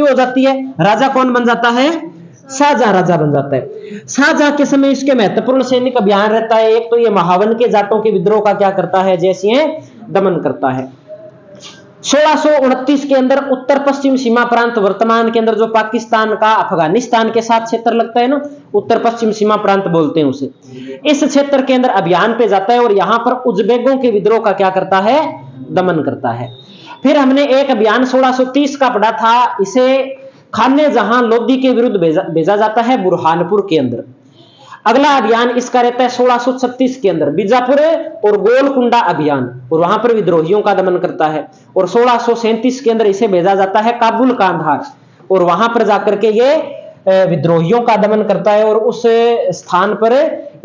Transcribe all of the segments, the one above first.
हो जाती है, राजा कौन बन जाता है? शाहजहां राजा बन जाता है। शाहजहां के समय इसके महत्वपूर्ण सैनिक अभियान रहता है। एक तो ये महावन के जाटों के विद्रोह का क्या करता है? जयसिंह दमन करता है। 1629 के अंदर उत्तर पश्चिम सीमा प्रांत, वर्तमान के अंदर जो पाकिस्तान का अफगानिस्तान के साथ क्षेत्र लगता है ना, उत्तर पश्चिम सीमा प्रांत बोलते हैं उसे, इस क्षेत्र के अंदर अभियान पे जाता है और यहां पर उज़्बेकों के विद्रोह का क्या करता है? दमन करता है। फिर हमने एक अभियान 1630 का पढ़ा था, इसे खाने जहां लोधी के विरुद्ध भेजा जाता है बुरहानपुर के अंदर। अगला अभियान इसका रहता है 1636 के अंदर बीजापुर और गोलकुंडा अभियान, और वहां पर विद्रोहियों का दमन करता है। और 1637 के अंदर इसे भेजा जाता है काबुल कांधार, और वहां पर जाकर के ये विद्रोहियों का दमन करता है और उस स्थान पर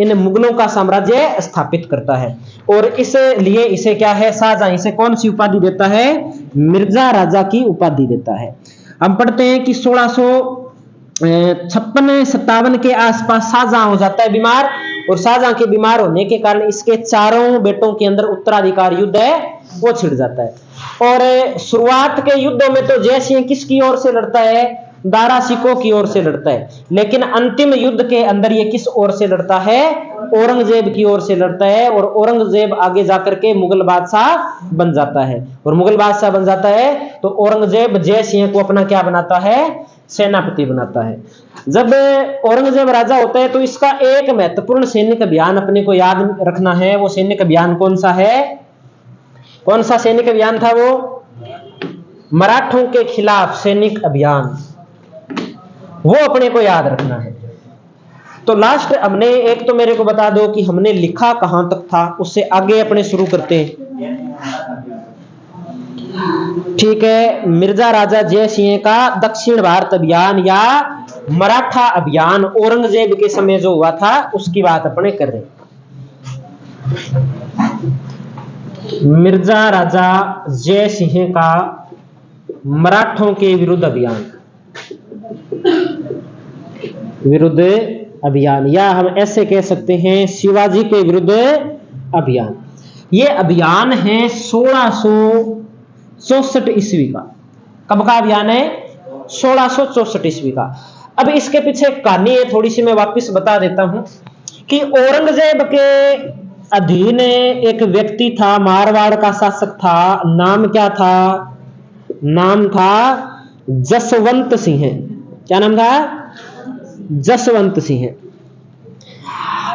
इन मुगलों का साम्राज्य स्थापित करता है। और इसलिए इसे क्या है? शाहजहां इसे कौन सी उपाधि देता है? मिर्जा राजा की उपाधि देता है। हम पढ़ते हैं कि 1656-57 के आसपास शाहजहां हो जाता है बीमार, और शाहजहां के बीमार होने के कारण इसके चारों बेटों के अंदर उत्तराधिकार युद्ध है वो छिड़ जाता है। और शुरुआत के युद्धों में तो जयसिंह किसकी ओर से लड़ता है? दारा सिकों की ओर से लड़ता है, लेकिन अंतिम युद्ध के अंदर ये किस ओर से लड़ता है? औरंगजेब की ओर से लड़ता है। और औरंगजेब आगे जाकर के मुगल बादशाह बन जाता है, और मुगल बादशाह बन जाता है तो औरंगजेब जयसिंह को अपना क्या बनाता है? सेनापति बनाता है। जब औरंगजेब राजा होता है तो इसका एक महत्वपूर्ण सैनिक अभियान अपने को याद रखना है। वो सैनिक अभियान कौन सा है? कौन सा सैनिक अभियान था वो? मराठों के खिलाफ सैनिक अभियान, वो अपने को याद रखना है। तो लास्ट हमने एक तो मेरे को बता दो कि हमने लिखा कहां तक था, उससे आगे अपने शुरू करते हैं। ठीक है, मिर्जा राजा जयसिंह का दक्षिण भारत अभियान या मराठा अभियान औरंगजेब के समय जो हुआ था उसकी बात अपने कर रहे हैं। मिर्जा राजा जयसिंह का मराठों के विरुद्ध अभियान, या हम ऐसे कह सकते हैं शिवाजी के विरुद्ध अभियान। ये अभियान है 1664 ईस्वी का। कब का अभियान है? 1664 ईस्वी का। अब इसके पीछे कहानी है थोड़ी सी, मैं वापस बता देता हूं कि औरंगजेब के अधीन एक व्यक्ति था, मारवाड़ का शासक था। नाम क्या था? नाम था जसवंत सिंह। क्या नाम था? जसवंत सिंह।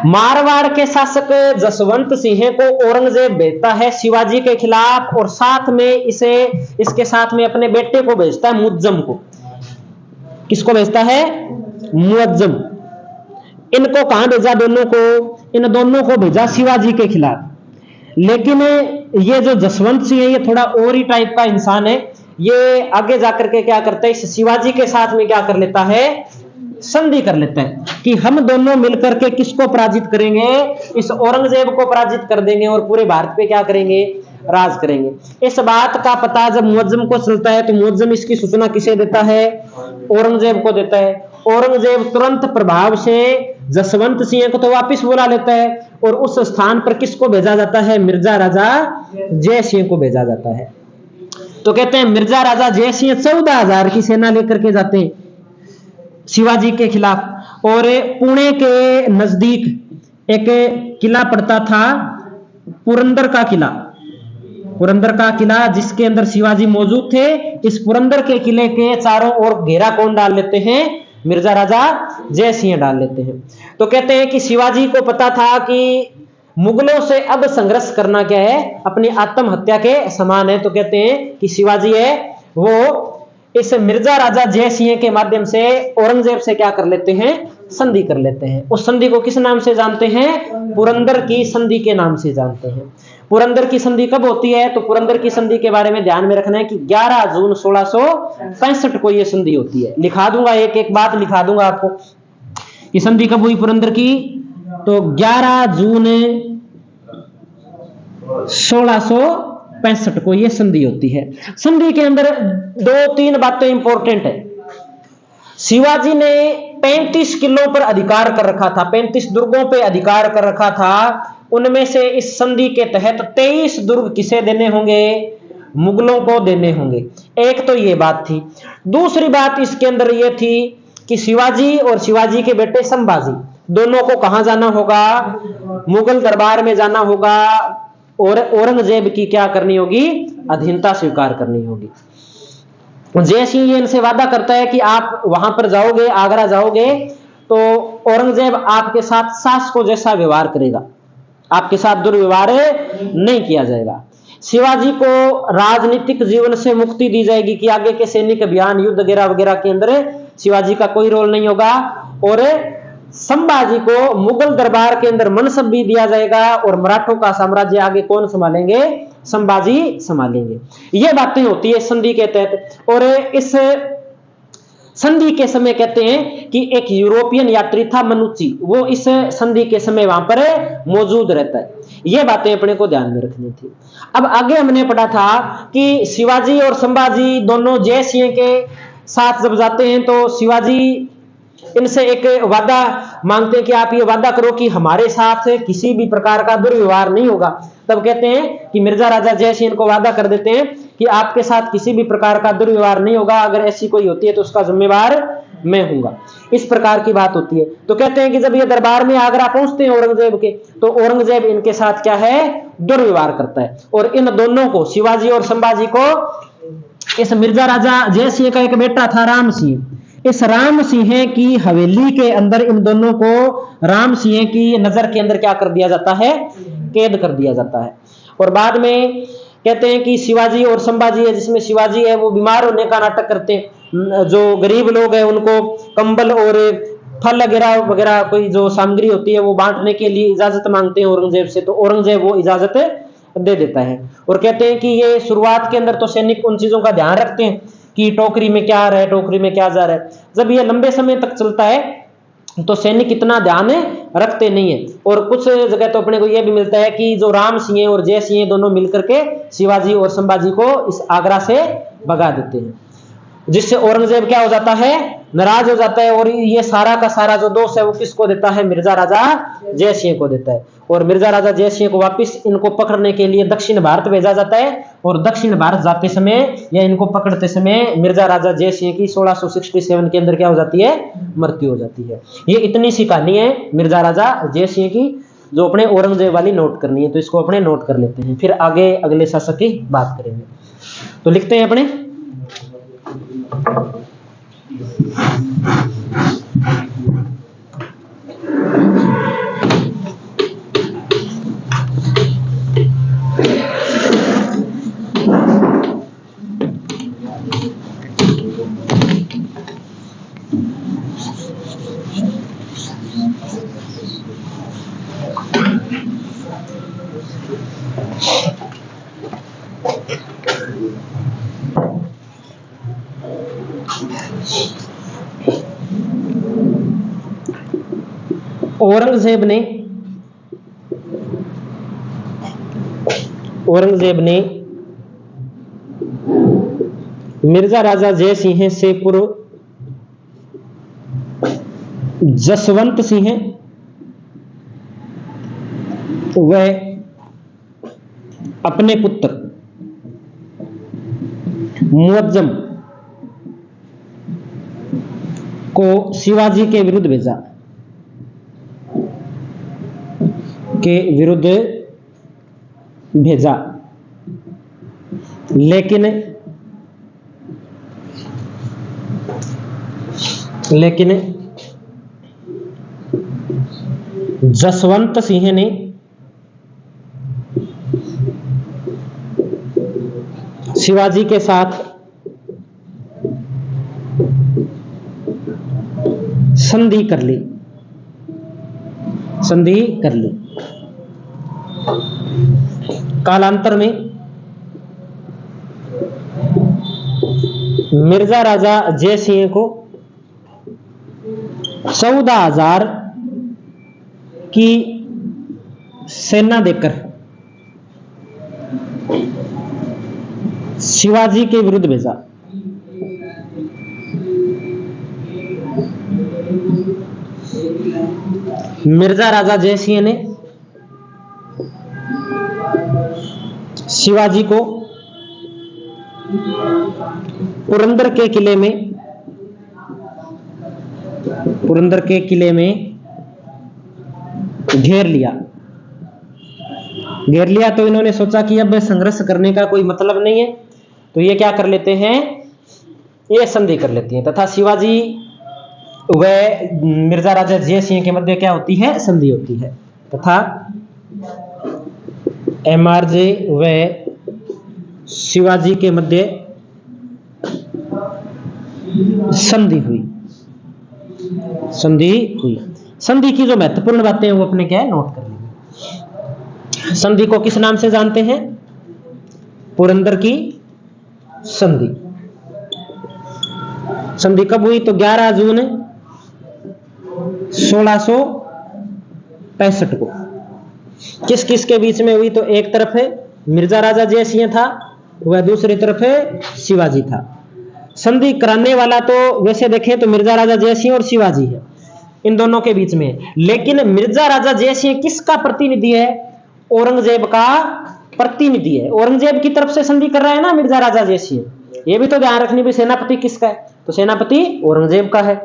मारवाड़ के शासक जसवंत सिंह को औरंगजेब भेजता है शिवाजी के खिलाफ, और साथ में इसके साथ में अपने बेटे को भेजता है, मुअज्जम को। किसको भेजता है? मुअज्जम। इनको कहां भेजा? दोनों को, इन दोनों को भेजा शिवाजी के खिलाफ। लेकिन ये जो जसवंत सिंह है ये थोड़ा और ही टाइप का इंसान है। ये आगे जाकर के क्या करता है? इस शिवाजी के साथ में क्या कर लेता है? संधि कर लेते हैं कि हम दोनों मिलकर के किसको पराजित करेंगे? इस औरंगजेब को पराजित कर देंगे और पूरे भारत पे क्या करेंगे? राज करेंगे। इस बात का पता जब मुअज्जम को चलता है तो मुअज्जम इसकी सूचना किसे देता है? औरंगजेब को देता है। औरंगजेब तुरंत प्रभाव से जसवंत सिंह को तो वापिस बुला लेता है, और उस स्थान पर किसको भेजा जाता है? मिर्जा राजा जयसिंह को भेजा जाता है। तो कहते हैं मिर्जा राजा जयसिंह 14,000 की सेना लेकर के जाते हैं शिवाजी के खिलाफ, और पुणे के नजदीक एक किला पड़ता था, पुरंदर का किला। पुरंदर का किला जिसके अंदर शिवाजी मौजूद थे। इस पुरंदर के किले के चारों ओर घेरा कौन डाल लेते हैं? मिर्जा राजा जयसिंह डाल लेते हैं। तो कहते हैं कि शिवाजी को पता था कि मुगलों से अब संघर्ष करना क्या है? अपनी आत्महत्या के समान है। तो कहते हैं कि शिवाजी है वो इस मिर्जा राजा जयसिंह के माध्यम से औरंगजेब से क्या कर लेते हैं? संधि कर लेते हैं। उस संधि को किस नाम से जानते हैं? पुरंदर की संधि के नाम से जानते हैं। पुरंदर की संधि कब होती है? तो पुरंदर की संधि के बारे में ध्यान में रखना है कि 11 जून 1665 को यह संधि होती है। लिखा दूंगा, एक एक बात लिखा दूंगा आपको कि संधि कब हुई पुरंदर की। तो 11 जून 1665 को यह संधि होती है। संधि के अंदर 2-3 बातें इंपॉर्टेंट है। शिवाजी ने 35 किलों पर अधिकार कर रखा था, 35 दुर्गों पे अधिकार कर रखा था। उनमें से इस संधि के तहत 23 दुर्ग किसे देने होंगे? मुगलों को देने होंगे। एक तो ये बात थी। दूसरी बात इसके अंदर यह थी कि शिवाजी और शिवाजी के बेटे संभाजी दोनों को कहां जाना होगा, मुगल दरबार में जाना होगा और औरंगजेब की क्या करनी होगी, अधीनता स्वीकार करनी होगी। जैसे ही ये इनसे वादा करता है कि आप वहां पर जाओगे, आगरा जाओगे, तो औरंगजेब आपके साथ शासकों जैसा व्यवहार करेगा, आपके साथ दुर्व्यवहार नहीं किया जाएगा। शिवाजी को राजनीतिक जीवन से मुक्ति दी जाएगी कि आगे के सैनिक अभियान, युद्ध वगैरह वगैरह के अंदर शिवाजी का कोई रोल नहीं होगा। और संभाजी को मुगल दरबार के अंदर मनसब भी दिया जाएगा और मराठों का साम्राज्य आगे कौन संभालेंगे, संभाजी संभालेंगे। ये बातें होती है संधि के तहत। और इस संधि के समय कहते हैं कि एक यूरोपियन यात्री था मनुची, वो इस संधि के समय वहां पर मौजूद रहता है। ये बातें अपने को ध्यान में रखनी थी। अब आगे हमने पढ़ा था कि शिवाजी और संभाजी दोनों जय सिंह के साथ जब जाते हैं तो शिवाजी इनसे एक वादा मांगते हैं कि आप ये वादा करो कि हमारे साथ किसी भी प्रकार का दुर्व्यवहार नहीं होगा। तब कहते हैं कि मिर्जा राजा जय सिंह को वादा कर देते हैं कि आपके साथ किसी भी प्रकार का दुर्व्यवहार नहीं होगा, अगर ऐसी कोई होती है तो उसका जिम्मेवार मैं हूंगा। इस प्रकार की बात होती है। तो कहते हैं कि जब ये दरबार में आगरा पहुंचते हैं औरंगजेब के, तो औरंगजेब इनके साथ क्या है, दुर्व्यवहार करता है। और इन दोनों को, शिवाजी और संभाजी को, इस मिर्जा राजा जय सिंह का एक बेटा था राम सिंह, इस राम सिंह की हवेली के अंदर इन दोनों को राम सिंह की नजर के अंदर क्या कर दिया जाता है, कैद कर दिया जाता है। और बाद में कहते हैं कि शिवाजी और संभाजी है, जिसमें शिवाजी है वो बीमार होने का नाटक करते हैं, जो गरीब लोग हैं उनको कंबल और फल वगैरह वगैरह कोई जो सामग्री होती है वो बांटने के लिए इजाजत मांगते हैं औरंगजेब से। तो औरंगजेब वो इजाजत दे देता है। और कहते हैं कि ये शुरुआत के अंदर तो सैनिक उन चीजों का ध्यान रखते हैं कि टोकरी में क्या आ रहा है, टोकरी में क्या जा रहा है। जब ये लंबे समय तक चलता है तो सैनिक इतना ध्यान रखते नहीं है। और कुछ जगह तो अपने को यह भी मिलता है कि जो राम सिंह और जय सिंह दोनों मिलकर के शिवाजी और संभाजी को इस आगरा से भगा देते हैं, जिससे औरंगजेब क्या हो जाता है, नाराज हो जाता है। और ये सारा का सारा जो दोष है वो किसको देता है, मिर्जा राजा जय सिंह को देता है। और मिर्जा राजा जय सिंह को वापस इनको पकड़ने के लिए दक्षिण भारत भेजा जाता है। और दक्षिण भारत जाते समय या इनको पकड़ते समय मिर्जा राजा जय सिंह की 1667 के अंदर क्या हो जाती है, मृत्यु हो जाती है। ये इतनी सी कहानी है मिर्जा राजा जय सिंह की, जो अपने औरंगजेब वाली नोट करनी है। तो इसको अपने नोट कर लेते हैं, फिर आगे अगले शासक की बात करेंगे। तो लिखते हैं अपने, औरंगजेब ने मिर्जा राजा जय सिंह से पूर्व जसवंत सिंह वह अपने पुत्र मुअज्जम को शिवाजी के विरुद्ध भेजा, लेकिन जसवंत सिंह ने शिवाजी के साथ संधि कर ली। कालांतर में मिर्जा राजा जय सिंह को 14,000 की सेना देकर शिवाजी के विरुद्ध भेजा। मिर्जा राजा जय सिंह ने शिवाजी को पुरंदर के किले में पुरंदर के किले में घेर लिया। तो इन्होंने सोचा कि अब संघर्ष करने का कोई मतलब नहीं है, तो ये क्या कर लेते हैं, ये संधि कर लेती हैं। तथा शिवाजी व मिर्जा राजा जय सिंह के मध्य क्या होती है, संधि होती है। तथा MRJ व शिवाजी के मध्य संधि हुई। संधि की जो महत्वपूर्ण बातें हैं वो अपने क्या है, नोट कर लेंगे। संधि को किस नाम से जानते हैं, पुरंदर की संधि। संधि कब हुई, तो 11 जून 1665 को। किस किस के बीच में हुई, तो एक तरफ है मिर्जा राजा जय सिंह था, वह दूसरी तरफ है शिवाजी था। संधि कराने वाला तो वैसे देखें तो मिर्जा राजा जय सिंह और शिवाजी है, इन दोनों के बीच में। लेकिन मिर्जा राजा जय सिंह किसका प्रतिनिधि है, औरंगजेब का प्रतिनिधि है। औरंगजेब की तरफ से संधि कर रहा है ना मिर्जा राजा जय सिंह, ये भी तो ध्यान रखनी भी सेनापति किसका है, तो सेनापति औरंगजेब का है।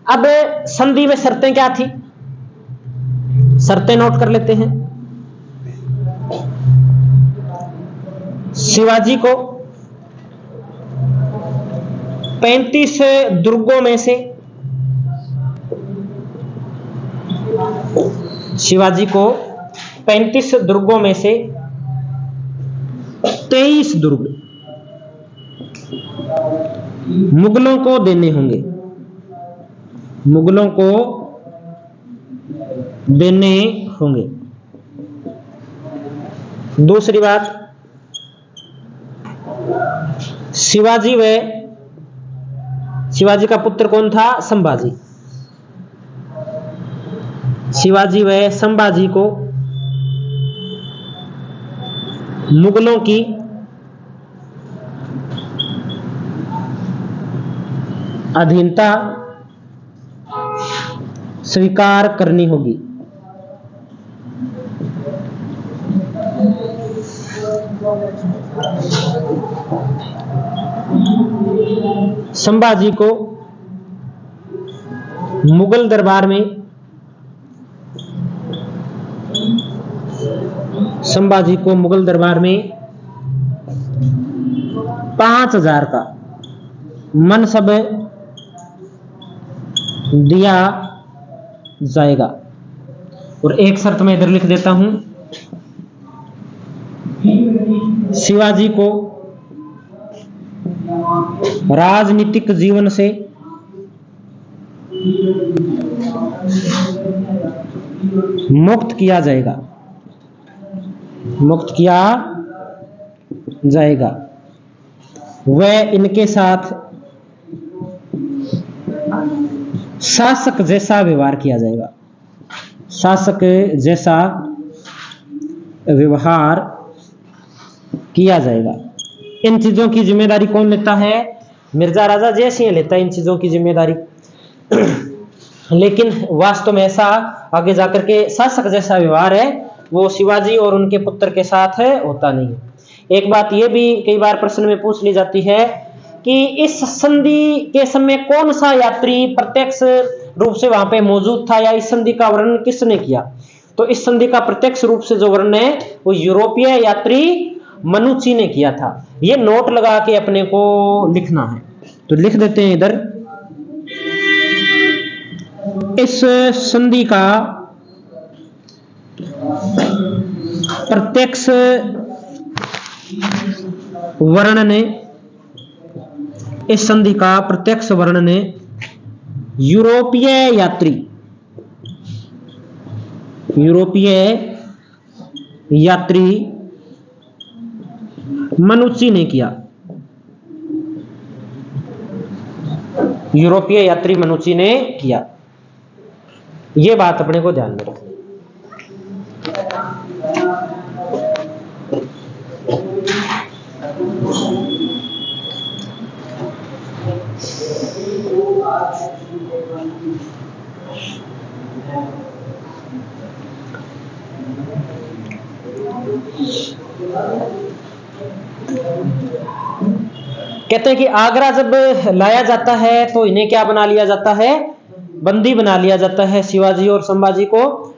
अब संधि में शर्तें क्या थी, शर्तें नोट कर लेते हैं। शिवाजी को 35 दुर्गों में से, शिवाजी को 35 दुर्गों में से 23 दुर्ग मुगलों को देने होंगे, मुगलों को देने होंगे। दूसरी बात, शिवाजी का पुत्र कौन था, संभाजी। शिवाजी व संभाजी को मुगलों की अधीनता स्वीकार करनी होगी। संभाजी को मुगल दरबार में, संभाजी को मुगल दरबार में 5000 का मनसब दिया जाएगा। और एक शर्त मैं इधर लिख देता हूं, शिवाजी को राजनीतिक जीवन से मुक्त किया जाएगा, मुक्त किया जाएगा। वह इनके साथ शासक जैसा व्यवहार किया जाएगा, शासक जैसा व्यवहार किया जाएगा। इन चीजों की जिम्मेदारी कौन लेता है, मिर्जा राजा जय सिंह लेता है इन चीजों की जिम्मेदारी। लेकिन वास्तव में ऐसा आगे जाकर के शासक जैसा व्यवहार है वो शिवाजी और उनके पुत्र के साथ है, होता नहीं है। एक बात ये भी कई बार प्रश्न में पूछ ली जाती है कि इस संधि के समय कौन सा यात्री प्रत्यक्ष रूप से वहां पे मौजूद था, या इस संधि का वर्णन किसने किया। तो इस संधि का प्रत्यक्ष रूप से जो वर्णन है वो यूरोपीय यात्री मनुची ने किया था। ये नोट लगा के अपने को लिखना है, तो लिख देते हैं इधर। इस संधि का प्रत्यक्ष वर्णन, इस संधि का प्रत्यक्ष वर्णन यूरोपीय यात्री मनुची ने किया, यूरोपीय यात्री मनुची ने किया। यह बात अपने को ध्यान में रखनी। कहते हैं कि आगरा जब लाया जाता है तो इन्हें क्या बना लिया जाता है, बंदी बना लिया जाता है शिवाजी और संभाजी को।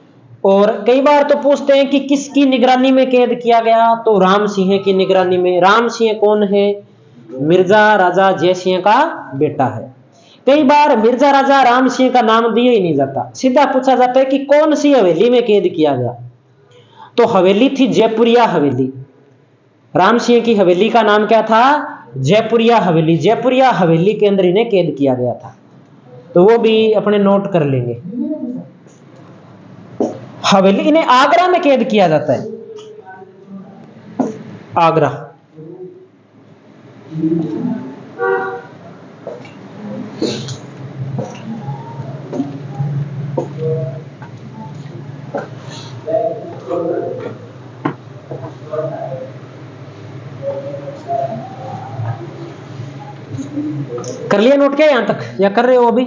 और कई बार तो पूछते हैं कि किसकी निगरानी में कैद किया गया, तो राम सिंह की निगरानी में। राम सिंह कौन है? मिर्जा राजा जय सिंह का बेटा है। कई बार मिर्जा राजा राम सिंह का नाम दिया ही नहीं जाता, सीधा पूछा जाता है कि कौन सी हवेली में कैद किया गया, तो हवेली थी जयपुरिया हवेली। राम सिंह की हवेली का नाम क्या था? जयपुरिया हवेली। जयपुरिया हवेली के अंदर इन्हें कैद किया गया था, तो वो भी अपने नोट कर लेंगे। हवेली इन्हें आगरा में कैद किया जाता है, आगरा। कर लिया नोट क्या यहां तक, या कर रहे हो अभी?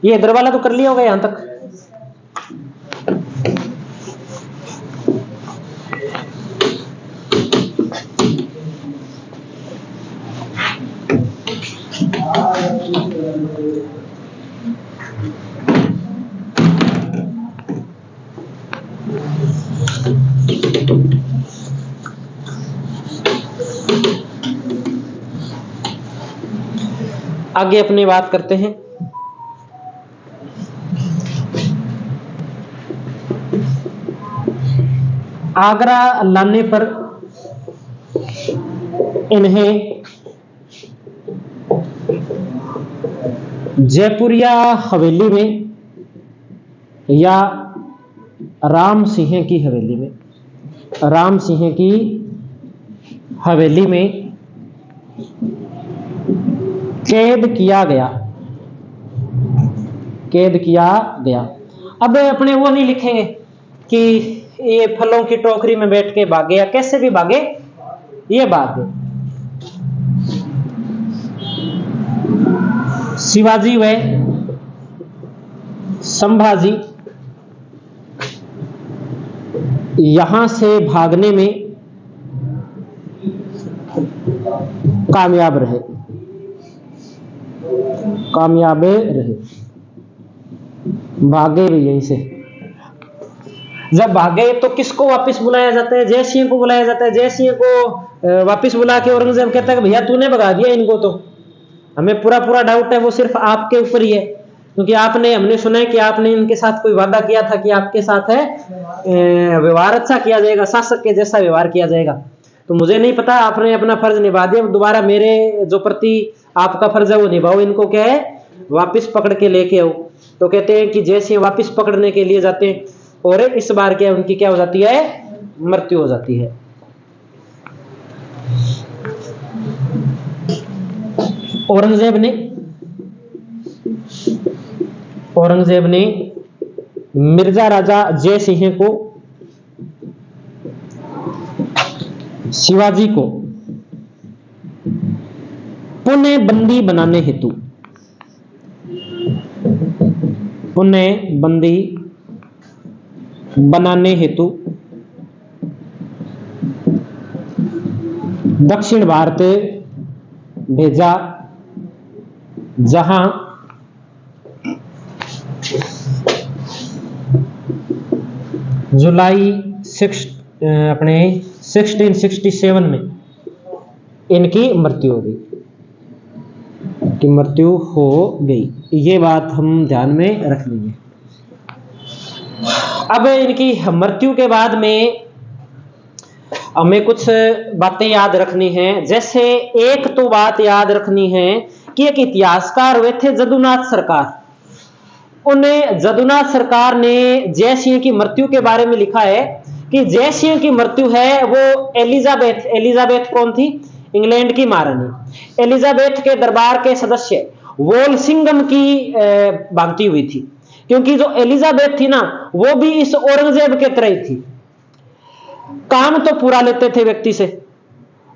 ये इधर वाला तो कर लिया होगा यहां तक। आगे अपनी बात करते हैं। आगरा लाने पर इन्हें जयपुरिया हवेली में या राम सिंह की हवेली में, राम सिंह की हवेली में कैद किया गया, कैद किया गया। अब अपने वो नहीं लिखेंगे कि ये फलों की टोकरी में बैठ के भागे या कैसे भी भागे, ये भागे। शिवाजी व संभाजी यहां से भागने में कामयाब रहे, कामयाब रहे, भागे भी यहीं से। जब भागे तो किसको वापस बुलाया जाता है? जय सिंह को बुलाया जाता है। जय सिंह को वापस बुला के औरंगजेब कहता है भैया तूने भगा दिया इनको, तो हमें पूरा पूरा डाउट है वो सिर्फ आपके ऊपर ही है, क्योंकि आपने, हमने सुना है कि आपने इनके साथ कोई वादा किया था कि आपके साथ है व्यवहार अच्छा किया जाएगा, शासक के जैसा व्यवहार किया जाएगा। तो मुझे नहीं पता, आपने अपना फर्ज निभा दिया, दोबारा मेरे जो प्रति आपका फर्ज है वो निभाओ, इनको क्या है वापस पकड़ के लेके आओ। तो कहते हैं कि जैसे वापस पकड़ने के लिए जाते हैं और इस बार क्या उनकी क्या हो जाती है? मृत्यु हो जाती है। औरंगजेब ने मिर्जा राजा जय सिंह को, शिवाजी को पुनः बंदी बनाने हेतु, पुनः बंदी बनाने हेतु दक्षिण भारत भेजा, जहां जुलाई 1667 में इनकी मृत्यु हो गई, की मृत्यु हो गई। ये बात हम ध्यान में रख लेंगे। अब इनकी मृत्यु के बाद में हमें कुछ बातें याद रखनी है। जैसे एक तो बात याद रखनी है कि एक इतिहासकार हुए थे जदुनाथ सरकार, उन्हें जदुनाथ सरकार ने जय सिंह की मृत्यु के बारे में लिखा है कि जय सिंह की मृत्यु है वो एलिजाबेथ, एलिजाबेथ कौन थी? इंग्लैंड की महारानी। एलिजाबेथ के दरबार के सदस्य वोलसिंगम की भांति हुई थी, क्योंकि जो एलिजाबेथ थी ना वो भी इस औरंगजेब के तरह ही थी, काम तो पूरा लेते थे व्यक्ति से,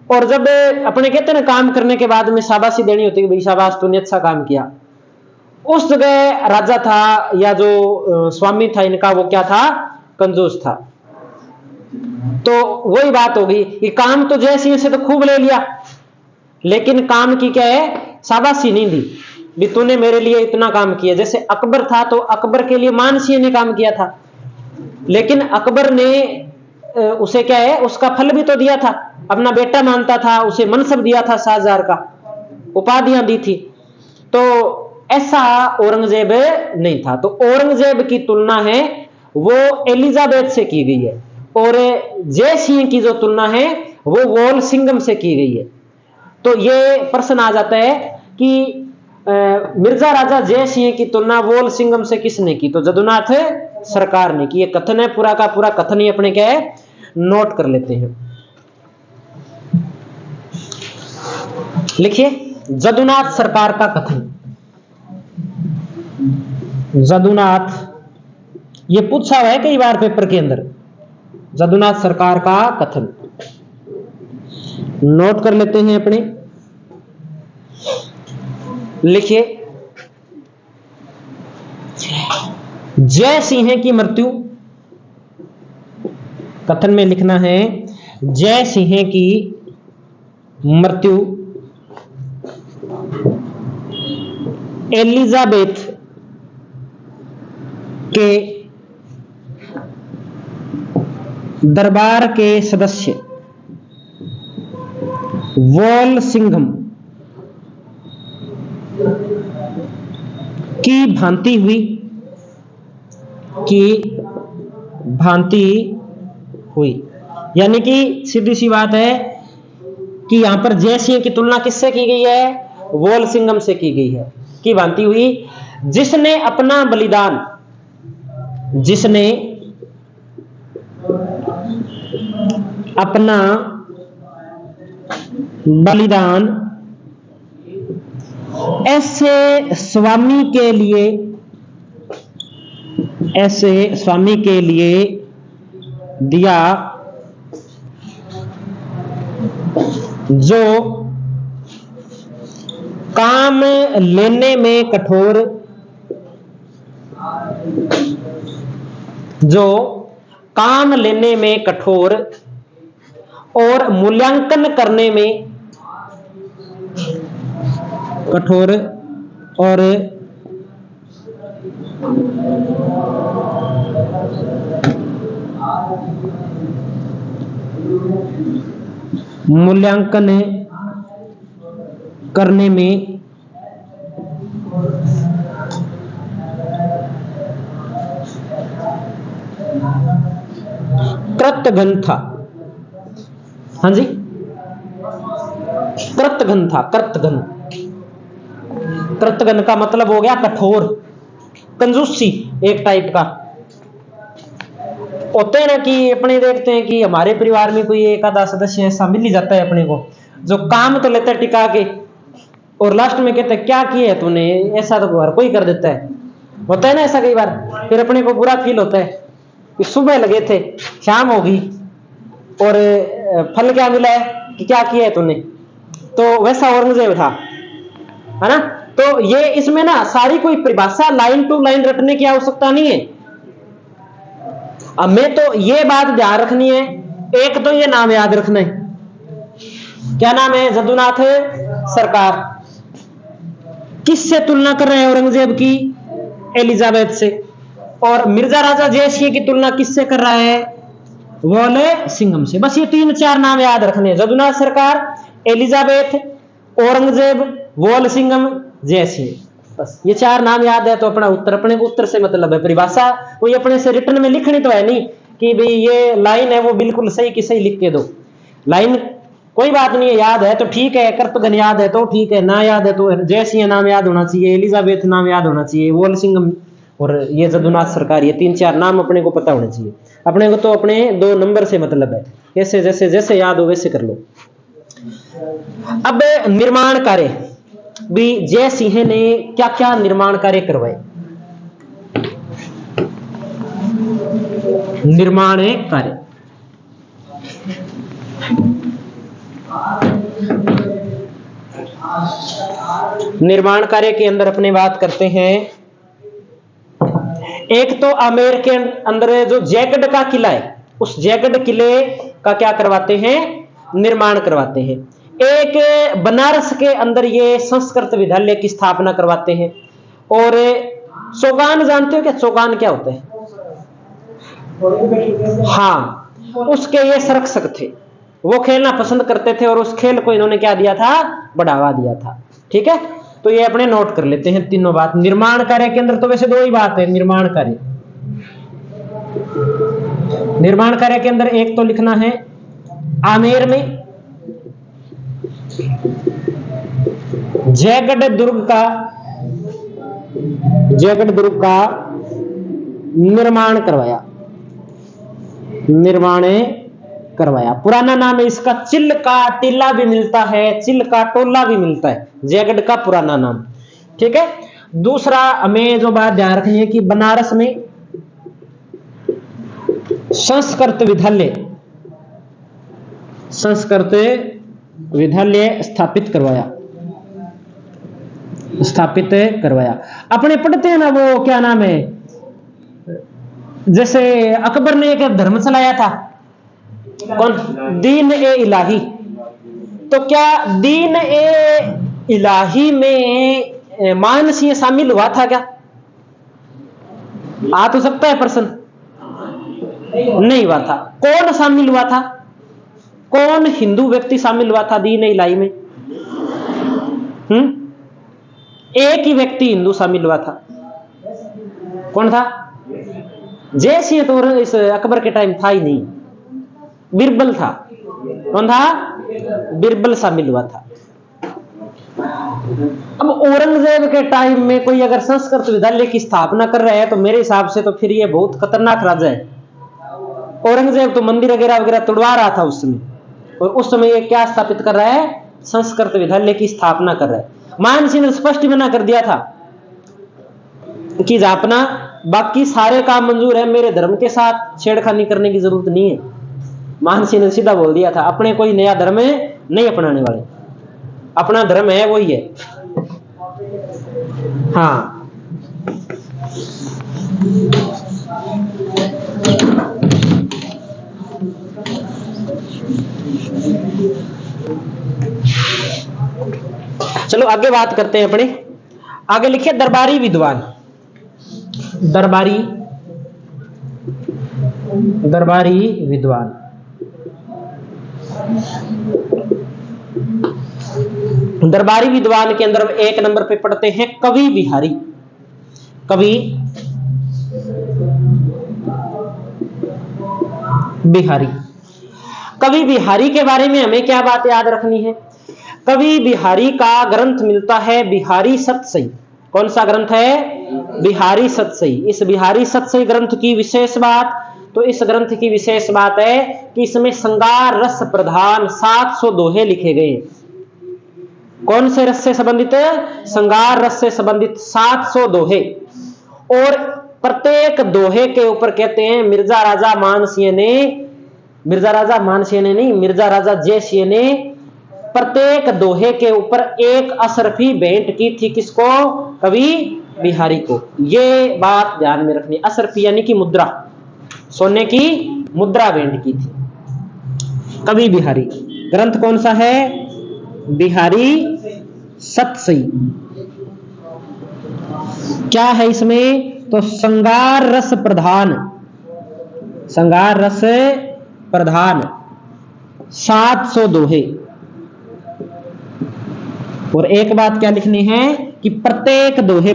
और जब अपने कहते ना काम करने के बाद में शाबाशी देनी होती है कि भाई शाबाश तूने अच्छा काम किया, उस जगह राजा था या जो स्वामी था इनका वो क्या था? कंजूस था। तो वही बात होगी कि काम तो जय सिंह से तो खूब ले लिया, लेकिन काम की क्या है? शाबाशी नहीं दी। भी तूने मेरे लिए इतना काम किया। जैसे अकबर था तो अकबर के लिए मानसिंह ने काम किया था, लेकिन अकबर ने उसे क्या है, उसका फल भी तो दिया था, अपना बेटा मानता था, उसे मनसब दिया था, शाहजहां का उपाधियां दी थी। तो ऐसा औरंगजेब नहीं था। तो औरंगजेब की तुलना है वो एलिजाबेथ से की गई है, और जय सिंह की जो तुलना है वो वोल सिंघम से की गई है। तो ये प्रश्न आ जाता है कि मिर्जा राजा जय सिंह की तुलना वोल सिंघम से किसने की? तो जदुनाथ सरकार ने की। ये कथन है, पूरा का पूरा कथन ही अपने क्या है, नोट कर लेते हैं। लिखिए, जदुनाथ सरकार का कथन। जदुनाथ, ये पूछा हुआ है कई बार पेपर के अंदर, जदुनाथ सरकार का कथन नोट कर लेते हैं अपने। लिखिए, जय सिंह की मृत्यु, कथन में लिखना है जय सिंह की मृत्यु एलिजाबेथ के दरबार के सदस्य वोल सिंघम की भांति हुई। यानी कि सीधी सी बात है कि यहां पर जय सिंह की तुलना किससे की गई है? वोल सिंघम से की गई है, की भांति हुई, जिसने अपना बलिदान, जिसने अपना बलिदान ऐसे स्वामी के लिए दिया जो काम लेने में कठोर, और मूल्यांकन करने में कठोर, और मूल्यांकन करने में कृतघ्न था। हाँ जी, कृतघ्न था। कृतघ्न का मतलब हो गया कठोर, कंजूसी एक टाइप का। होते हैं ना कि अपने देखते हैं कि हमारे परिवार में कोई एक आधा सदस्य ऐसा मिल ही जाता है अपने को, जो काम तो लेता है टिका के, और लास्ट में कहते हैं क्या किया है तूने, ऐसा तो हर कोई कर देता है। होता है ना ऐसा कई बार, फिर अपने को बुरा फील होता है कि सुबह लगे थे, शाम हो गई, और फल क्या मिला है कि क्या किया है तूने। तो वैसा औरंगजेब था, है ना। तो ये इसमें ना सारी कोई परिभाषा लाइन टू लाइन रटने की आवश्यकता नहीं है। अब मैं तो ये बात ध्यान रखनी है, एक तो ये नाम याद रखना है, क्या नाम है? जदुनाथ सरकार। किससे तुलना कर रहे हैं औरंगजेब की? एलिजाबेथ से। और मिर्जा राजा जय सिंह की तुलना किससे कर रहा है? वोले सिंघम से। बस ये 3-4 नाम याद रखने हैं, जदुनाथ सरकार, एलिजाबेथ, औरंगजेब, वोल सिंघम, जय सिंह। बस ये 4 नाम याद है तो अपना उत्तर, अपने को उत्तर से मतलब है। परिभाषा कोई अपने से रिटर्न में लिखनी तो है नहीं कि भाई ये लाइन है वो बिल्कुल सही की सही लिख के दो। लाइन कोई बात नहीं है, याद है तो ठीक है, कर्तघ्न याद है तो ठीक है, ना याद है तो जय सिंह नाम याद होना चाहिए, एलिजाबेथ नाम याद होना चाहिए, वोल सिंघम और ये जदुनाथ सरकार, ये 3-4 नाम अपने को पता होने चाहिए। अपने को तो अपने 2 नंबर से मतलब है, ऐसे जैसे जैसे याद हो वैसे कर लो। अब निर्माण कार्य भी जय सिंह ने क्या क्या निर्माण कार्य करवाए? निर्माण कार्य, निर्माण कार्य के अंदर अपने बात करते हैं, एक तो आमेर के अंदर जो जयगढ़ का किला है, उस जयगढ़ किले का क्या करवाते हैं? निर्माण करवाते हैं। एक बनारस के अंदर ये संस्कृत विद्यालय की स्थापना करवाते हैं। और चौगान जानते हो क्या? चौगान क्या होता है? हाँ, उसके ये संरक्षक थे, वो खेलना पसंद करते थे और उस खेल को इन्होंने क्या दिया था? बढ़ावा दिया था। ठीक है, तो ये अपने नोट कर लेते हैं तीनों बात। निर्माण कार्य के अंदर तो वैसे दो ही बात है। निर्माण कार्य के अंदर एक तो लिखना है आमेर में जयगढ़ दुर्ग का निर्माण करवाया। पुराना नाम है इसका चिल का टीला भी मिलता है, चिल का टोला भी मिलता है, जयगढ़ का पुराना नाम। ठीक है। दूसरा हमें जो बात ध्यान रखनी है कि बनारस में संस्कृत विद्यालय स्थापित करवाया। अपने पढ़ते हैं ना वो क्या नाम है, जैसे अकबर ने एक धर्म चलाया था, कौन? दीन ए इलाही। तो क्या दीन ए इलाही में मानसीय शामिल हुआ था क्या? आ तो सकता है प्रश्न, नहीं हुआ था। कौन शामिल हुआ था? कौन हिंदू व्यक्ति शामिल हुआ था दीन ए इलाही में? एक ही व्यक्ति हिंदू शामिल हुआ था। कौन था? जय सिंह तो इस अकबर के टाइम था ही नहीं, बिरबल था। कौन था? बिरबल शामिल हुआ था। अब औरंगजेब के टाइम में कोई अगर संस्कृत विद्यालय की स्थापना कर रहा है तो मेरे हिसाब से तो फिर ये बहुत खतरनाक राजा है। औरंगजेब तो मंदिर वगैरह तोड़वा रहा था उस समय, और उस समय ये क्या स्थापित कर रहा है? संस्कृत विद्यालय की स्थापना कर रहा है। मान सिंह ने स्पष्ट मना कर दिया था कि जापना बाकी सारे काम मंजूर है, मेरे धर्म के साथ छेड़खानी करने की जरूरत नहीं है। मान सिंह ने सीधा बोल दिया था, अपने कोई नया धर्म नहीं अपनाने वाले, अपना धर्म है वही है। हाँ, चलो आगे बात करते हैं अपने। आगे लिखिए दरबारी विद्वान। दरबारी विद्वान। दरबारी विद्वान के अंदर एक नंबर पे पढ़ते हैं कवि बिहारी। कवि बिहारी के बारे में हमें क्या बात याद रखनी है? कवि बिहारी का ग्रंथ मिलता है बिहारी सतसई। कौन सा ग्रंथ है? बिहारी सतसई। इस बिहारी सतसई ग्रंथ की विशेष बात, तो इस ग्रंथ की विशेष बात है कि इसमें श्रृंगार रस प्रधान 700 दोहे लिखे गए। कौन से रस से संबंधित? श्रृंगार रस से संबंधित 700 दोहे। और प्रत्येक दोहे के ऊपर कहते हैं मिर्जा राजा जय सिंह ने प्रत्येक दोहे के ऊपर एक असरफी भेंट की थी। किसको? कवि बिहारी को। ये बात ध्यान में रखनी। असरफी यानी कि मुद्रा, सोने की मुद्रा भेंट की थी कवि बिहारी। ग्रंथ कौन सा है? बिहारी सतसई। क्या है इसमें? तो श्रृंगार रस प्रधान 700 दोहे। और एक बात क्या लिखनी है कि प्रत्येक दोहे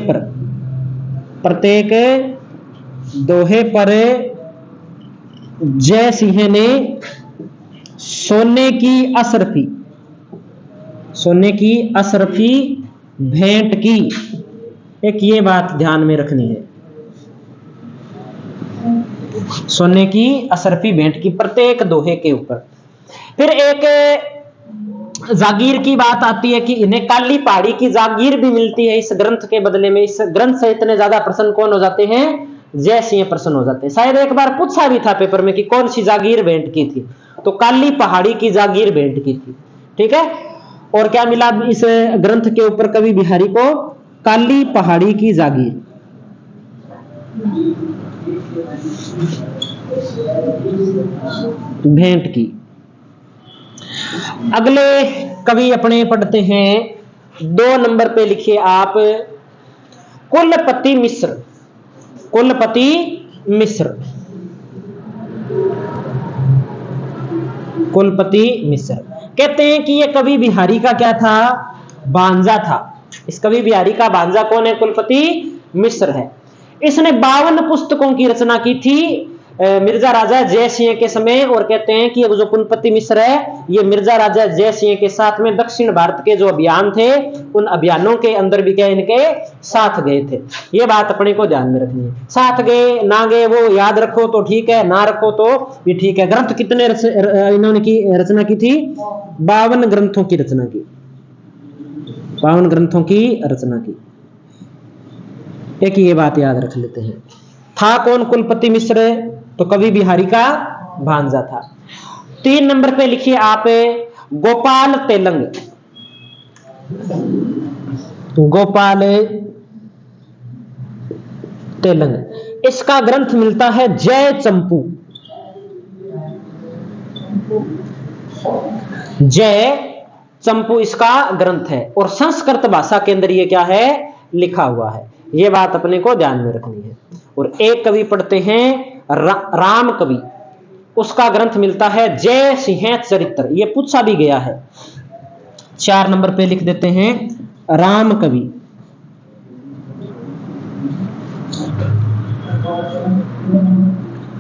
पर जय सिंह ने सोने की असरफी भेंट की। एक ये बात ध्यान में रखनी है, सोने की असरफी भेंट की प्रत्येक दोहे के ऊपर। फिर एक जागीर की बात आती है कि इन्हें काली पहाड़ी की जागीर भी मिलती है इस ग्रंथ के बदले में। इस ग्रंथ से इतने ज्यादा प्रश्न कौन हो जाते हैं? जय सिंह प्रश्न हो जाते हैं। शायद एक बार पूछा भी था पेपर में कि कौन सी जागीर भेंट की थी, तो काली पहाड़ी की जागीर भेंट की थी। ठीक है। और क्या मिला इस ग्रंथ के ऊपर कवि बिहारी को? काली पहाड़ी की जागीर। भेंट की। अगले कवि अपने पढ़ते हैं 2 नंबर पे, लिखिए आप कुलपति मिश्र। कुलपति मिश्र, कुलपति मिश्र कहते हैं कि ये कवि बिहारी का क्या था, भांजा था। इस कवि बिहारी का भांजा कौन है, कुलपति मिश्र है। इसने 52 पुस्तकों की रचना की थी मिर्जा राजा जय सिंह के समय। और कहते हैं कि जो कुलपति मिश्र है ये मिर्जा राजा जय सिंह के साथ में दक्षिण भारत के जो अभियान थे उन अभियानों के अंदर भी क्या इनके साथ गए थे। ये बात अपने को ध्यान में रखनी है। साथ गए ना गए वो याद रखो तो ठीक है, ना रखो तो भी ठीक है। ग्रंथ कितने इन्होंने की रचना की थी, 52 ग्रंथों की रचना की, 52 ग्रंथों की रचना की। एक ये बात याद रख लेते हैं। था कौन कुलपति मिश्र, तो कवि बिहारी का भांजा था। 3 नंबर पे लिखिए आप गोपाल तेलंग। गोपाल तेलंग, इसका ग्रंथ मिलता है जय चंपू। जय चंपू इसका ग्रंथ है और संस्कृत भाषा के अंदर ये क्या है, लिखा हुआ है। ये बात अपने को ध्यान में रखनी है। और एक कवि पढ़ते हैं राम कवि, उसका ग्रंथ मिलता है जय सिंह चरित्र। ये पूछा भी गया है। 4 नंबर पे लिख देते हैं राम कवि।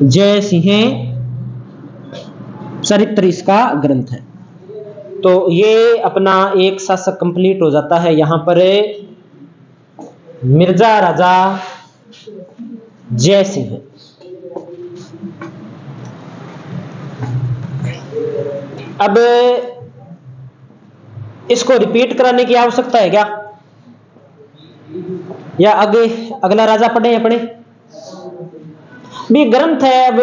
जय सिंह चरित्र इसका ग्रंथ है। तो ये अपना एक शासक कंप्लीट हो जाता है। यहां पर मिर्जा राजा जय सिंह। अब इसको रिपीट कराने की आवश्यकता है क्या, या आगे अगला राजा पढ़े अपने भी ग्रंथ है। अब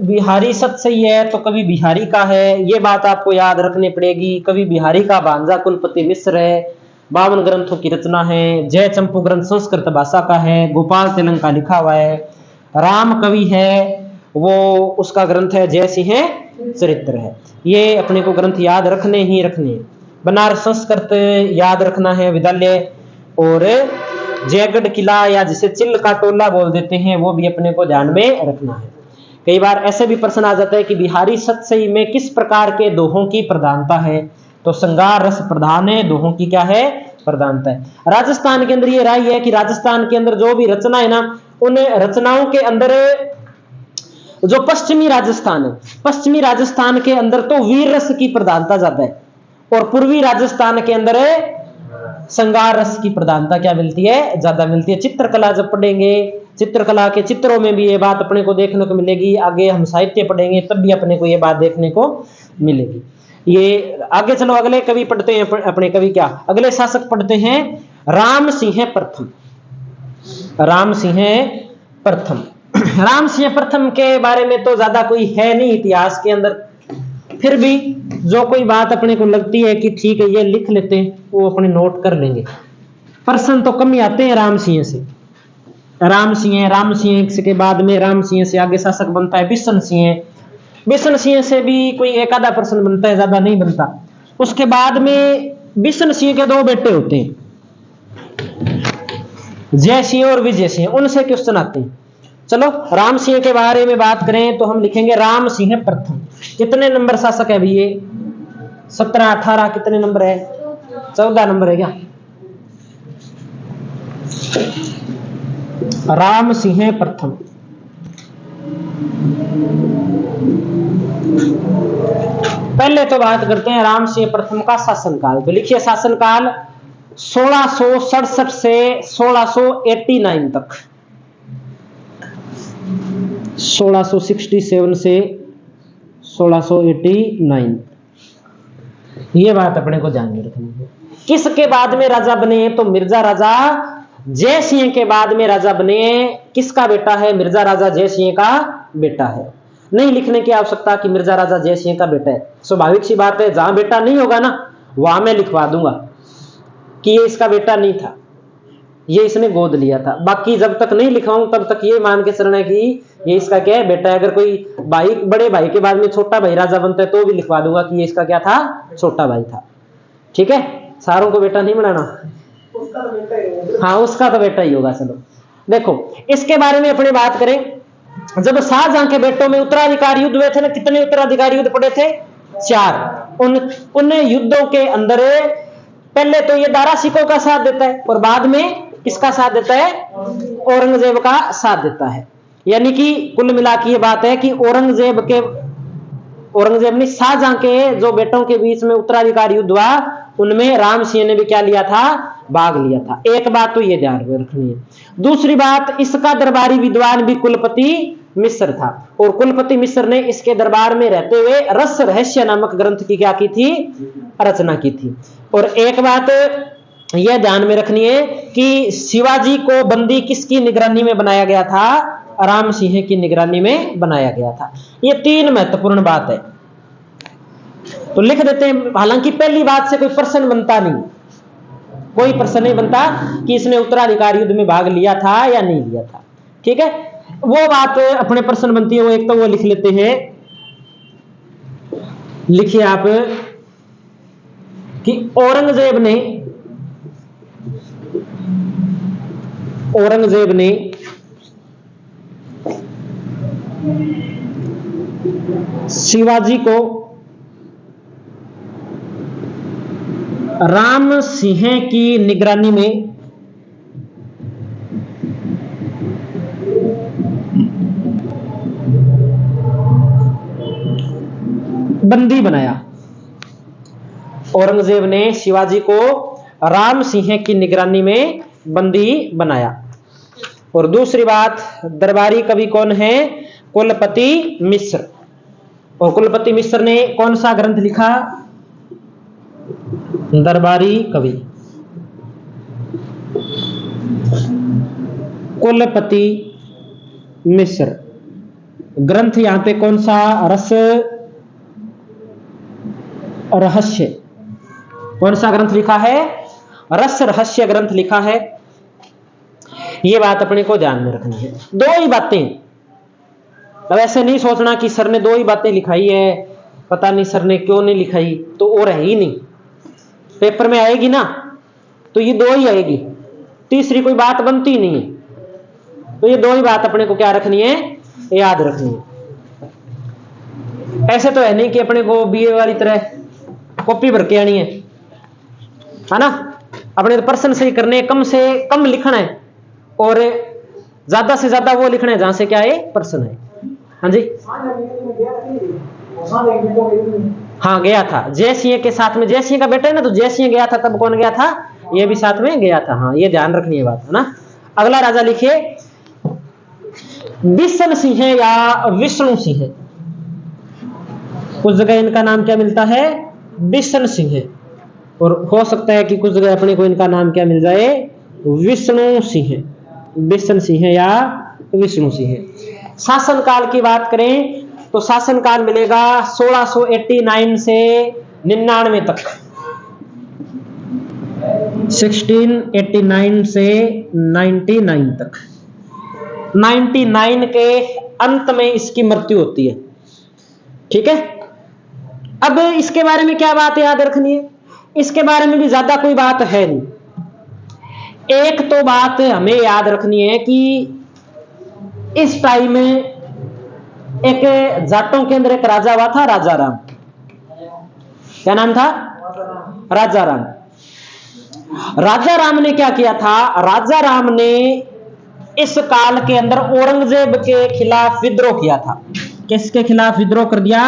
बिहारी सत सही है तो कवि बिहारी का है, ये बात आपको याद रखनी पड़ेगी। कवि बिहारी का भांजा कुलपति मिश्र है, 52 ग्रंथों की रचना है। जय चंपू ग्रंथ संस्कृत भाषा का है, गोपाल तेलंग का लिखा हुआ है। राम कवि है वो उसका ग्रंथ है जय सिंह चरित्र है। ये अपने को ग्रंथ याद रखने ही रखने। बनारस संस्कृत याद रखना है विद्यालय। और जयगढ़ किला या जिसे चिल्ल का टोला बोल देते हैं वो भी अपने को ध्यान में रखना है। कई बार ऐसे भी प्रश्न आ जाता है कि बिहारी सतसई में किस प्रकार के दोहों की प्रधानता है, तो श्रृंगार रस प्रधान है, दोहों की क्या है, प्रधानता है। राजस्थान के अंदर ये राय है कि राजस्थान के अंदर जो भी रचना है ना, उन रचनाओं के अंदर जो पश्चिमी राजस्थान है, पश्चिमी राजस्थान के अंदर तो वीर रस की प्रधानता ज्यादा है और पूर्वी राजस्थान के अंदर श्रृंगार रस की प्रधानता क्या मिलती है, ज्यादा मिलती है। चित्रकला जब पढ़ेंगे, चित्रकला के चित्रों में भी ये बात अपने को देखने को मिलेगी। आगे हम साहित्य पढ़ेंगे तब भी अपने को ये बात देखने को मिलेगी। ये आगे चलो अगले कवि पढ़ते हैं अपने कवि क्या, अगले शासक पढ़ते हैं राम सिंह प्रथम। राम सिंह प्रथम, राम सिंह प्रथम के बारे में तो ज्यादा कोई है नहीं इतिहास के अंदर, फिर भी जो कोई बात अपने को लगती है कि ठीक है ये लिख लेते हैं वो अपने नोट कर लेंगे। प्रश्न तो कम ही आते हैं राम सिंह से। राम सिंह के बाद में राम सिंह से आगे शासक बनता है बिशन सिंह। बिशन सिंह से भी कोई एक आधा प्रश्न बनता है, ज्यादा नहीं बनता। उसके बाद में बिशन सिंह के 2 बेटे होते हैं, जय सिंह और विजय सिंह, उनसे क्वेश्चन आते हैं। चलो राम सिंह के बारे में बात करें तो हम लिखेंगे राम सिंह प्रथम। कितने नंबर शासक है भैया, 17 18 कितने नंबर है, 14 नंबर है क्या। राम सिंह प्रथम पहले तो बात करते हैं राम सिंह प्रथम का शासनकाल। तो लिखिए शासनकाल 1667 से 1689 तक, 1667 से 1689। ये बात अपने को ध्यान में रखनी है। किसके बाद में राजा बने, तो मिर्जा राजा जय सिंह के बाद में राजा बने। किसका बेटा है, मिर्जा राजा जय सिंह का बेटा है। नहीं लिखने की आवश्यकता कि मिर्जा राजा जय सिंह का बेटा है, स्वाभाविक सी बात है। जहां बेटा नहीं होगा ना वहां मैं लिखवा दूंगा कि ये इसका बेटा नहीं था, ये इसने गोद लिया था। बाकी जब तक नहीं लिखाऊं तब तक ये मान के चलना है कि ये इसका क्या है, बेटा है। अगर कोई भाई, बड़े भाई के बाद में छोटा भाई राजा बनता है तो भी लिखवा दूंगा कि ये इसका क्या था, छोटा भाई था। ठीक है, सारों को बेटा नहीं बनाना, हाँ उसका तो बेटा ही होगा। चलो देखो इसके बारे में अपने बात करें। जब शाहजहां के बेटों में उत्तराधिकारी युद्ध हुए थे ना, कितने उत्तराधिकारी युद्ध पड़े थे? 4। उन युद्धों के अंदर पहले तो ये दारा शिकोह का साथ देता है और बाद में किसका साथ देता है? औरंगजेब का साथ देता है। यानी कि कुल मिला के ये बात है कि औरंगजेब ने शाहजहां के जो बेटों के बीच में उत्तराधिकारी युद्ध हुआ उनमें राम सिंह ने भी क्या लिया था? भाग लिया था। एक बात तो ये ध्यान में रखनी है। दूसरी बात, इसका दरबारी विद्वान भी कुलपति मिश्र था और कुलपति मिश्र ने इसके दरबार में रहते हुए रस रहस्य नामक ग्रंथ की क्या की थी? रचना की थी। और एक बात यह ध्यान में रखनी है कि शिवाजी को बंदी किसकी निगरानी में बनाया गया था? राम सिंह की निगरानी में बनाया गया था। ये 3 महत्वपूर्ण बात है, तो लिख देते हैं। हालांकि पहली बात से कोई प्रश्न बनता नहीं, कोई प्रश्न नहीं बनता कि इसने उत्तराधिकारी युद्ध में भाग लिया था या नहीं लिया था। ठीक है, वो बात अपने प्रश्न बनती है, वो एक तो वो लिख लेते हैं। लिखिए आप कि औरंगजेब ने शिवाजी को राम सिंह की निगरानी में बंदी बनाया। औरंगजेब ने शिवाजी को राम सिंह की निगरानी में बंदी बनाया। और दूसरी बात, दरबारी कवि कौन है? कुलपति मिश्र। और कुलपति मिश्र ने कौन सा ग्रंथ लिखा? दरबारी कवि। कुलपति मिश्र ग्रंथ यहां पे कौन सा? रस रहस्य। कौन सा ग्रंथ लिखा है? रस रहस्य ग्रंथ लिखा है। ये बात अपने को ध्यान में रखनी है। 2 ही बातें, अब ऐसे नहीं सोचना कि सर ने 2 ही बातें लिखाई है, पता नहीं सर ने क्यों नहीं लिखाई, तो और है ही नहीं। पेपर में आएगी ना तो ये 2 ही आएगी, तीसरी कोई बात बनती नहीं है। तो ये 2 ही बात अपने को क्या रखनी है? याद रखनी है। ऐसे तो है नहीं कि अपने को बीए वाली तरह कॉपी भर के आनी है ना। अपने प्रश्न सही करने, कम से कम लिखना है और ज्यादा से ज्यादा वो लिखना है जहां से क्या है? प्रश्न है। हाँ जी, हाँ गया था जय सिंह के साथ में। जय सिंह का बेटा है ना, तो जय सिंह गया था, तब कौन गया था? ये भी साथ में गया था। हाँ, ये ध्यान रखनी है बात, है ना। अगला राजा लिखिए बिशन सिंह या विष्णु सिंह। कुछ जगह इनका नाम क्या मिलता है? बिशन सिंह। और हो सकता है कि कुछ जगह अपने को इनका नाम क्या मिल जाए? विष्णु सिंह। बिशन सिंह या विष्णु सिंह। शासनकाल की बात करें तो शासनकाल मिलेगा 1689 से 99 तक। 1689 से 99 तक। 99 के अंत में इसकी मृत्यु होती है। ठीक है, अब इसके बारे में क्या बात याद रखनी है? इसके बारे में भी ज्यादा कोई बात है नहीं। एक तो बात हमें याद रखनी है कि इस टाइम में एक जाटों के अंदर एक राजा हुआ था, राजा राम। क्या नाम था? राजा राम। राजा राम ने क्या किया था? राजा राम ने इस काल के अंदर औरंगजेब के खिलाफ विद्रोह किया था। किसके खिलाफ विद्रोह कर दिया?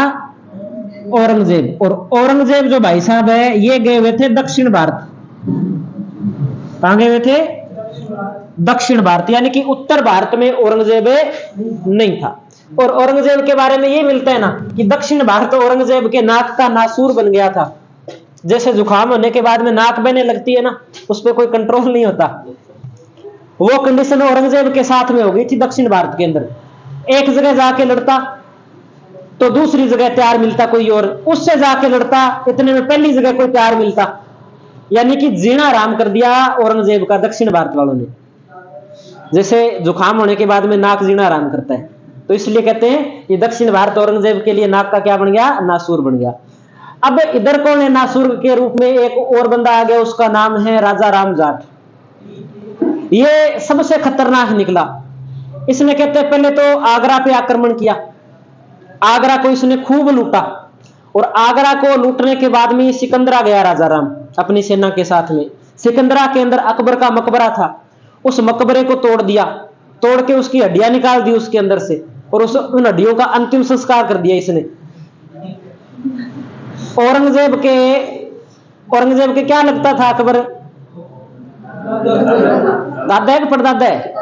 औरंगजेब। और औरंगजेब जो भाई साहब है, ये गए हुए थे दक्षिण भारत। कहां गए हुए थे? दक्षिण भारत, यानी कि उत्तर भारत में औरंगजेब नहीं था। और औरंगजेब के बारे में ये मिलता है ना कि दक्षिण भारत औरंगजेब के नाक का नासूर बन गया था। जैसे जुकाम होने के बाद में नाक बहने लगती है ना, उस पर कोई कंट्रोल नहीं होता, वो कंडीशन औरंगजेब के साथ में हो गई थी दक्षिण भारत के अंदर। एक जगह जाके लड़ता तो दूसरी जगह तैयार मिलता कोई और, उससे जाके लड़ता, इतने में पहली जगह कोई तैयार मिलता। यानी कि जीना आराम कर दिया औरंगजेब का दक्षिण भारत वालों ने। जैसे जुकाम होने के बाद में नाक जीना आराम करता है, तो इसलिए कहते हैं ये दक्षिण भारत औरंगजेब के लिए नाक का क्या बन गया? नासूर बन गया। अब इधर कौन है, नासुर्ग के रूप में एक और बंदा आ गया, उसका नाम है राजा राम जाट। ये सबसे खतरनाक निकला। इसने कहते हैं पहले तो आगरा पे आक्रमण किया, आगरा को इसने खूब लूटा, और आगरा को लूटने के बाद में सिकंदरा गया राजा राम अपनी सेना के साथ में। सिकंदरा के अंदर अकबर का मकबरा था, उस मकबरे को तोड़ दिया, तोड़ के उसकी हड्डियां निकाल दी उसके अंदर से, और उन हड्डियों का अंतिम संस्कार कर दिया इसने। औरंगजेब के क्या लगता था अकबर? दादा है कि परदादा है?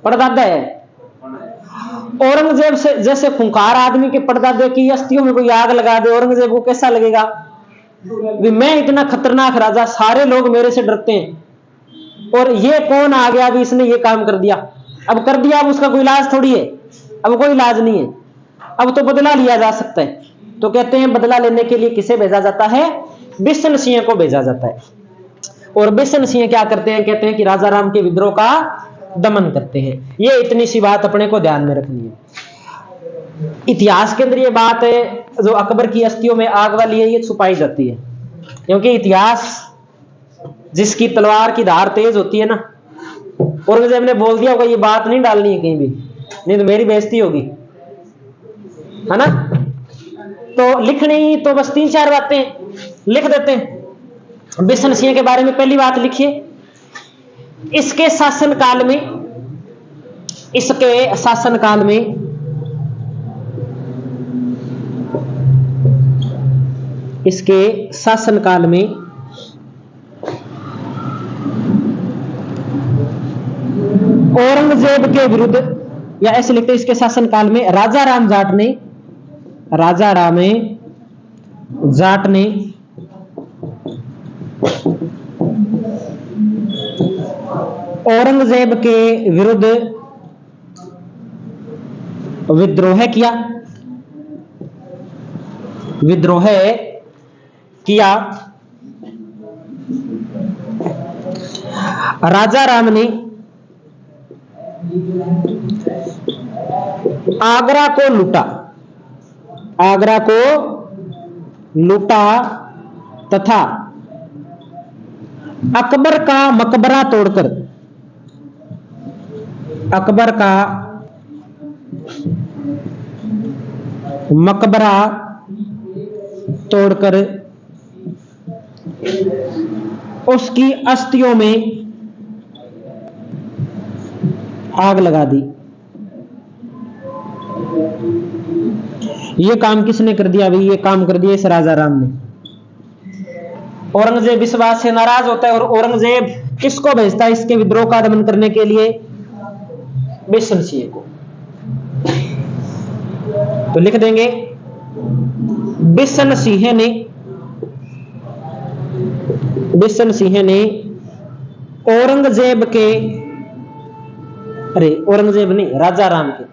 परदादा है। औरंगजेब से जैसे खूंखार आदमी के परदादे की अस्थियों में कोई आग लगा दे, औरंगजेब को कैसा लगेगा? मैं इतना खतरनाक राजा, सारे लोग मेरे से डरते हैं, और ये कौन आ गया भी इसने ये काम कर दिया। अब कर दिया, अब उसका कोई इलाज थोड़ी है, अब कोई इलाज नहीं है, अब तो बदला लिया जा सकता है। तो कहते हैं बदला लेने के लिए किसे भेजा जाता है? बिशन सिंह को भेजा जाता है। और बिशन सिंह क्या करते हैं? कहते हैं कि राजा राम के विद्रोह का दमन करते हैं। ये इतनी सी बात अपने को ध्यान में रखनी है। इतिहास के अंदर ये बात है जो अकबर की अस्थियों में आग वाली है, ये छुपाई जाती है, क्योंकि इतिहास जिसकी तलवार की धार तेज होती है ना, औरंगजेब ने बोल दिया होगा ये बात नहीं डालनी है कहीं भी, नहीं तो मेरी बेइज्जती होगी, है ना। तो लिखनी तो बस 3-4 बातें लिख देते हैं। बिशन सिंह के बारे में पहली बात लिखिए, इसके शासनकाल में औरंगजेब के विरुद्ध, या ऐसे लिखते हैं इसके शासनकाल में राजा राम जाट ने औरंगजेब के विरुद्ध विद्रोह किया। राजा राम ने आगरा को लूटा तथा अकबर का मकबरा तोड़कर उसकी अस्थियों में आग लगा दी। ये काम किसने कर दिया भाई? ये काम कर दिया इस राजा राम ने। औरंगजेब इस बात से नाराज होता है, और औरंगजेब किसको भेजता है इसके विद्रोह का दमन करने के लिए? बिशन सिंह को। तो लिख देंगे बिशन सिंह ने औरंगजेब नहीं, राजा राम के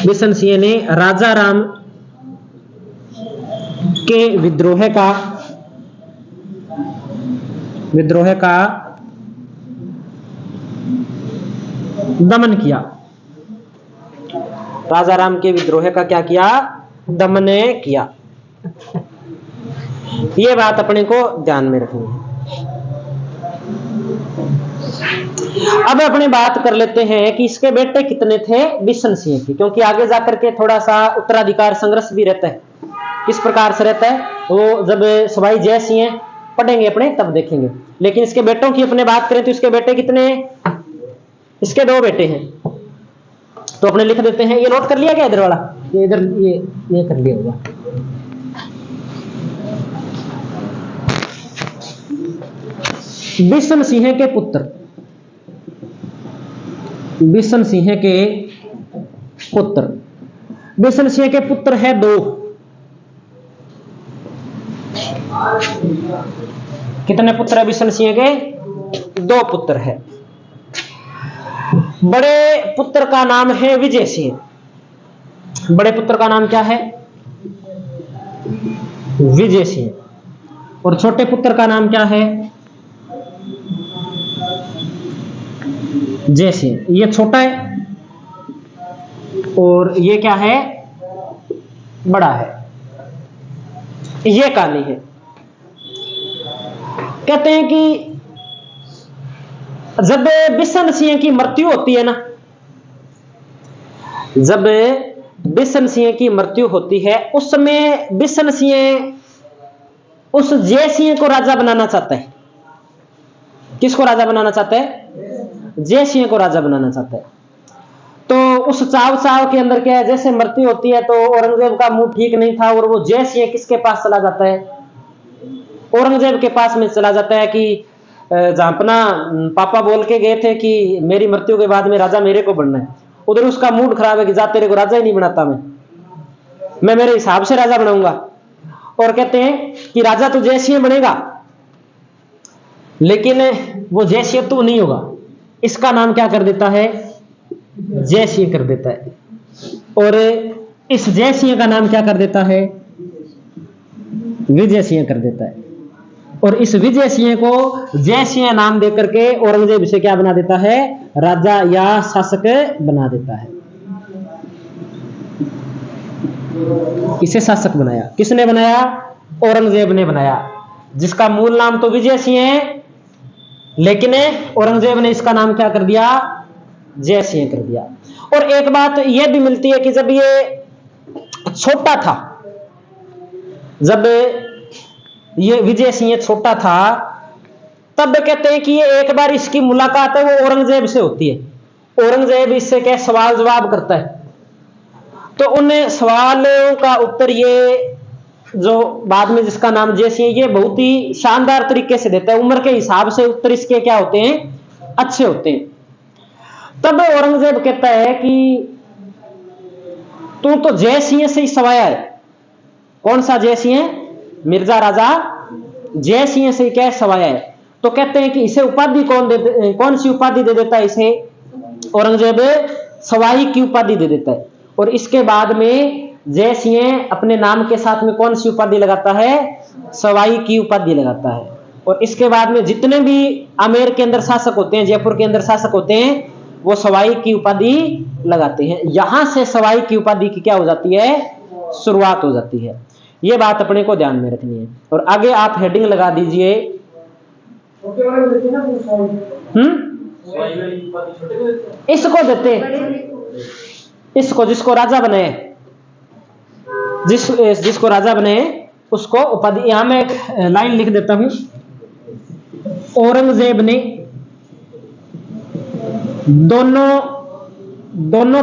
बिशन सिंह ने राजा राम के विद्रोह का दमन किया। राजा राम के विद्रोह का क्या किया? दमन किया। ये बात अपने को ध्यान में रखनी है। अब अपनी बात कर लेते हैं कि इसके बेटे कितने थे बिशन सिंह के, क्योंकि आगे जाकर के थोड़ा सा उत्तराधिकार संघर्ष भी रहता है। किस प्रकार से रहता है वो जब सवाई जय सिंह पढ़ेंगे अपने तब देखेंगे। लेकिन इसके बेटों की अपने बात करें तो इसके बेटे कितने? इसके 2 बेटे हैं। तो अपने लिख देते हैं। ये नोट कर लिया क्या इधर वाला? ये इधर ये कर लिया होगा। बिशन सिंह के पुत्र है 2। कितने पुत्र है बिशन सिंह के? 2 पुत्र है। बड़े पुत्र का नाम है विजय सिंह। बड़े पुत्र का नाम क्या है? विजय सिंह। और छोटे पुत्र का नाम क्या है? जय सिंह, ये छोटा है और ये क्या है, बड़ा है। ये कहानी है। कहते हैं कि जब बिशन सिंह की मृत्यु होती है ना, जब बिशन सिंह की मृत्यु होती है, उस समय बिशन सिंह उस जय सिंह को राजा बनाना चाहता है। किसको राजा बनाना चाहता है? जय सिंह को राजा बनाना चाहता है। तो उस चाव के अंदर क्या है, जैसे मृत्यु होती है तो औरंगजेब का मूड ठीक नहीं था और वो जय सिंह किसके पास चला जाता है? औरंगजेब के पास में चला जाता है कि जहां अपना पापा बोल के गए थे कि मेरी मृत्यु के बाद में राजा मेरे को बनना है, उधर उसका मूड खराब है कि जा तेरे को राजा ही नहीं बनाता, मैं मेरे हिसाब से राजा बनाऊंगा। और कहते हैं कि राजा तो जय सिंह बनेगा, लेकिन वो जय सिंह तो नहीं होगा। इसका नाम क्या कर देता है? जय सिंह कर देता है। और इस जय सिंह का नाम क्या कर देता है? विजय सिंह कर देता है। और इस विजय सिंह को जय सिंह नाम देकर के औरंगजेब इसे क्या बना देता है? राजा या शासक बना देता है। इसे शासक बनाया। किसने बनाया? औरंगजेब ने बनाया, जिसका मूल नाम तो विजय सिंह है, लेकिन औरंगजेब ने इसका नाम क्या कर दिया? जय सिंह कर दिया। और एक बात यह भी मिलती है कि जब ये छोटा था, जब ये विजय सिंह छोटा था, तब कहते हैं कि ये एक बार इसकी मुलाकात है वो औरंगजेब से होती है। औरंगजेब इससे क्या सवाल जवाब करता है, तो उन सवालों का उत्तर ये जो बाद में जिसका नाम जय सिंह, ये बहुत ही शानदार तरीके से देता है। उम्र के हिसाब से उत्तर इसके क्या होते हैं? अच्छे होते हैं। तब औरंगजेब कहता है कि तू तो जय सिंह से ही सवाया है। कौन सा जय सिंह? मिर्जा राजा जय सिंह से क्या सवाया है। तो कहते हैं कि इसे उपाधि कौन सी उपाधि दे देता है इसे? औरंगजेब सवाई की उपाधि दे देता है। और इसके बाद में जय सिंह अपने नाम के साथ में कौन सी उपाधि लगाता है? सवाई की उपाधि लगाता है। और इसके बाद में जितने भी आमेर के अंदर शासक होते हैं, जयपुर के अंदर शासक होते हैं, वो सवाई की उपाधि लगाते हैं। यहां से सवाई की उपाधि की क्या हो जाती है? शुरुआत हो जाती है। ये बात अपने को ध्यान में रखनी है। और आगे आप हेडिंग लगा दीजिए। इसको देते, इसको जिसको राजा बने, जिसको राजा बने उसको उपाधि। यहां मैं एक लाइन लिख देता हूं। औरंगजेब ने दोनों